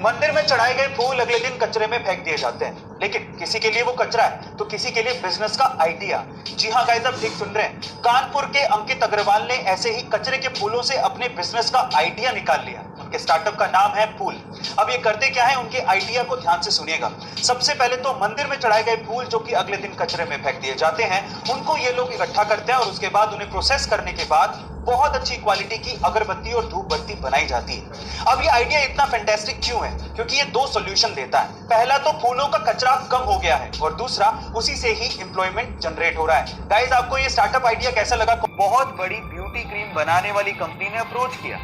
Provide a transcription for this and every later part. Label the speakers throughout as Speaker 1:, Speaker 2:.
Speaker 1: मंदिर में चढ़ाए गए फूल अगले दिन कचरे में फेंक दिए जाते हैं, लेकिन किसी के लिए वो कचरा है तो किसी के लिए बिजनेस का आइडिया। जी हाँ गाइस, आप ठीक सुन रहे हैं। कानपुर के अंकित अग्रवाल ने ऐसे ही कचरे के फूलों से अपने बिजनेस का आइडिया निकाल लिया। उनके स्टार्टअप का नाम है फूल। अब ये करते क्या है, उनके आइडिया को ध्यान से सुनिएगा। सबसे पहले तो मंदिर में चढ़ाए गए फूल जो कि अगले दिन कचरे में फेंक दिए जाते हैं, उनको ये लोग इकट्ठा करते हैं और उसके बाद उन्हें प्रोसेस करने के बाद बहुत अच्छी क्वालिटी की अगरबत्ती और धूप बत्ती बनाई जाती है। अब ये आइडिया इतना फैंटास्टिक क्यों है? क्योंकि ये दो सॉल्यूशन देता है। पहला तो फूलों का कचरा कम हो गया है और दूसरा उसी से ही एम्प्लॉयमेंट जनरेट हो रहा है। गाइस, आपको ये स्टार्टअप आइडिया कैसा लगा? बहुत बड़ी ब्यूटी क्रीम बनाने वाली कंपनी ने अप्रोच किया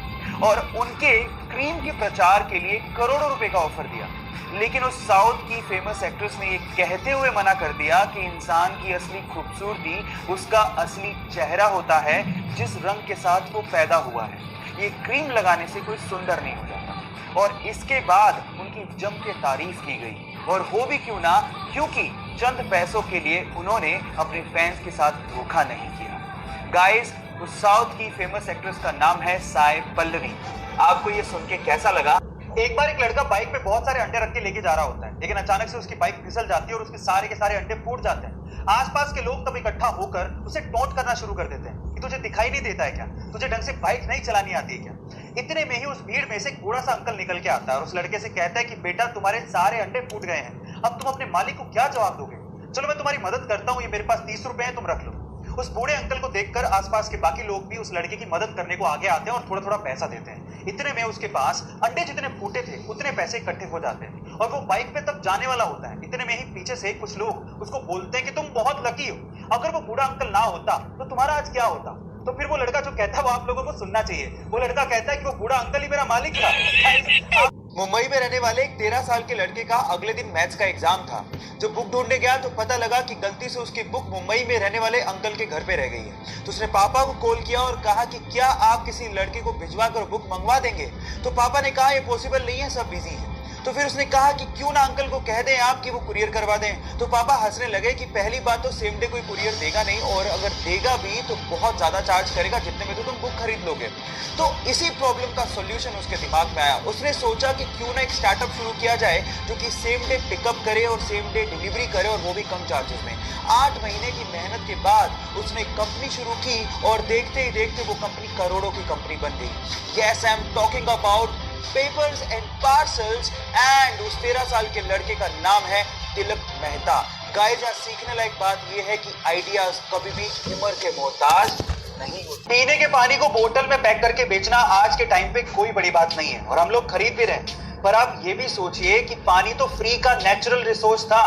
Speaker 1: और उनके क्रीम के प्रचार के लिए करोड़ों रुपए का ऑफर दिया, लेकिन उस साउथ की फेमस एक्ट्रेस ने ये कहते हुए मना कर दिया कि इंसान की असली खूबसूरती उसका असली चेहरा होता है जिस रंग के साथ वो पैदा हुआ है। ये क्रीम लगाने से कोई सुंदर नहीं हो जाता। और इसके बाद उनकी जम के तारीफ की गई, और हो भी क्यों ना, क्योंकि चंद पैसों के लिए उन्होंने अपने फैंस के साथ धोखा नहीं किया। गाइस, उस साउथ की फेमस एक्ट्रेस का नाम है साई पल्लवी। आपको ये सुन के कैसा लगा? एक बार एक लड़का बाइक पे बहुत सारे अंडे रख के लेके जा रहा होता है, लेकिन अचानक से उसकी बाइक फिसल जाती है और उसके सारे के सारे अंडे फूट जाते हैं। आसपास के लोग तब इकट्ठा होकर उसे टोंट करना शुरू कर देते हैं कि तुझे दिखाई नहीं देता है क्या? तुझे ढंग से बाइक नहीं चलानी आती है क्या? इतने में ही उस भीड़ में से एक बूढ़ा सा अंकल निकल के आता है और उस लड़के से कहता है कि बेटा, तुम्हारे सारे अंडे फूट गए हैं, अब तुम अपने मालिक को क्या जवाब दोगे? चलो मैं तुम्हारी मदद करता हूँ, ये मेरे पास 30 रुपए हैं, तुम रख लो। उस बूढ़े अंकल को देखकर आसपास के बाकी लोग भी उस लड़के की मदद करने को आगे आते हैं और थोड़ा थोड़ा पैसा देते हैं। इतने में उसके पास अंडे जितने फूटे थे उतने पैसे इकट्ठे हो जाते हैं और वो बाइक पे तब जाने वाला होता है। इतने में ही पीछे से कुछ लोग उसको बोलते हैं कि तुम बहुत लकी हो, अगर वो बूढ़ा अंकल ना होता तो तुम्हारा आज क्या होता? तो फिर वो लड़का जो कहता है वो आप लोगों को सुनना चाहिए। वो लड़का कहता है कि वो बूढ़ा अंकल ही मेरा मालिक था। मुंबई में रहने वाले एक 13 साल के लड़के का अगले दिन मैथ्स का एग्जाम था। जब बुक ढूंढने गया तो पता लगा कि गलती से उसकी बुक मुंबई में रहने वाले अंकल के घर पे रह गई है। तो उसने पापा को कॉल किया और कहा कि क्या आप किसी लड़के को भिजवा कर बुक मंगवा देंगे? तो पापा ने कहा ये पॉसिबल नहीं है, सब बिजी है। तो फिर उसने कहा कि क्यों ना अंकल को कह दें आप कि वो कुरियर करवा दें। तो पापा हंसने लगे कि पहली बात तो सेम डे कोई कुरियर देगा नहीं, और अगर देगा भी तो बहुत ज्यादा चार्ज करेगा, जितने में तो तुम बुक खरीद लोगे। तो इसी प्रॉब्लम का सॉल्यूशन उसके दिमाग में आया। उसने सोचा कि क्यों ना एक स्टार्टअप शुरू किया जाए जो कि सेम डे पिकअप करे और सेम डे डिलीवरी करे, और वो भी कम चार्जेस में। 8 महीने की मेहनत के बाद उसने कंपनी शुरू की और देखते ही देखते वो कंपनी करोड़ों की कंपनी बन गई। Yes, I am talking about papers and parcels, and उस 13 साल के लड़के का नाम है तिलक मेहता। गाइस, यहाँ सीखने लायक बात यह है कि आइडियाज कभी भी उम्र के मोहताज नहीं होते। पीने के पानी को बोतल में पैक करके बेचना आज के टाइम पे कोई बड़ी बात नहीं है और हम लोग खरीद भी रहे हैं, पर आप ये भी सोचिए कि पानी तो फ्री का नेचुरल रिसोर्स था,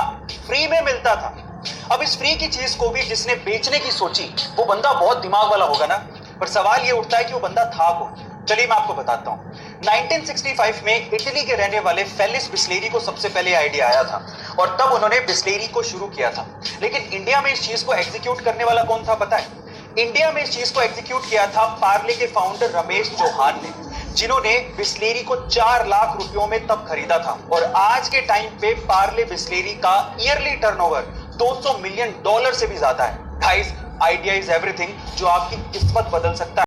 Speaker 1: फ्री में मिलता था। अब इस फ्री की चीज को भी जिसने बेचने की सोची वो बंदा बहुत दिमाग वाला होगा ना, पर सवाल ये उठता है कि वो बंदा था कौन? चलिए मैं आपको बताता हूँ। 1965 में इटली के रहने वाले फेलिस बिस्लेरी को सबसे पहले आइडिया आया था और तब उन्होंने बिस्लेरी को शुरू किया था। लेकिन इंडिया में इस चीज को एग्जीक्यूट करने वाला कौन था पता है? इंडिया में इस चीज को एग्जीक्यूट किया था पार्ले के फाउंडर रमेश चौहान ने, जिन्होंने बिस्लेरी को 4 लाख रुपयों में तब खरीदा था। और आज के टाइम पे पार्ले बिस्लेरी का ईयरली टर्नओवर $200 मिलियन से भी ज्यादा है। गाइस, आइडिया इज एवरीथिंग, जो आपकी किस्मत बदल सकता है।